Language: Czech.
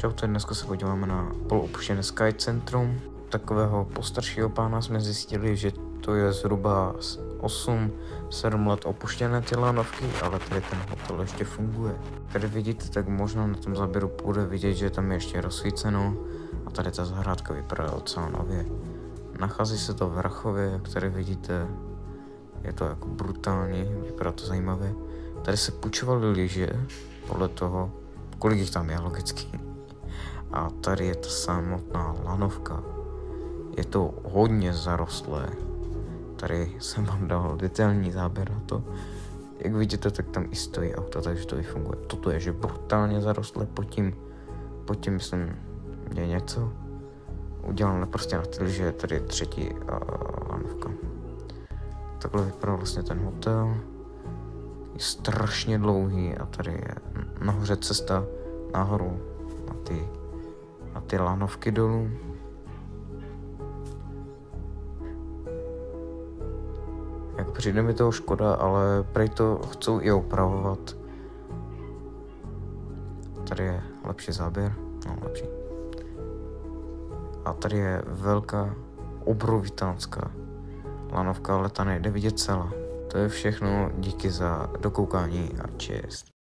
Čaute, dneska se podíváme na polopuštěné Sky Centrum. Takového postaršího pána jsme zjistili, že to je zhruba 8-7 let opuštěné ty lanovky, ale tady ten hotel ještě funguje. Tady vidíte, tak možná na tom záběru bude vidět, že tam je ještě rozsvíceno a tady ta zahrádka vypadá docela nově. Nachází se to v Rachově, jak tady vidíte, je to jako brutální, vypadá to zajímavě. Tady se půjčovaly lyže, podle toho, kolik jich tam je logicky. A tady je ta samotná lanovka. Je to hodně zarostlé. Tady jsem vám dal detailní záběr na to. Jak vidíte, tak tam i stojí auto, takže to i funguje. Toto je, že brutálně zarostlé, pod tím myslím, je něco. Uděláme prostě na ty lyže, tady je třetí lanovka. Takhle vypadá vlastně ten hotel. Je strašně dlouhý a tady je nahoře cesta nahoru na ty lanovky dolů. Jak přijde mi toho škoda, ale prej to chcou i opravovat. Tady je lepší záběr, no lepší. A tady je velká, obrovitánská lanovka, ale ta nejde vidět celá. To je všechno, díky za dokoukání a čest.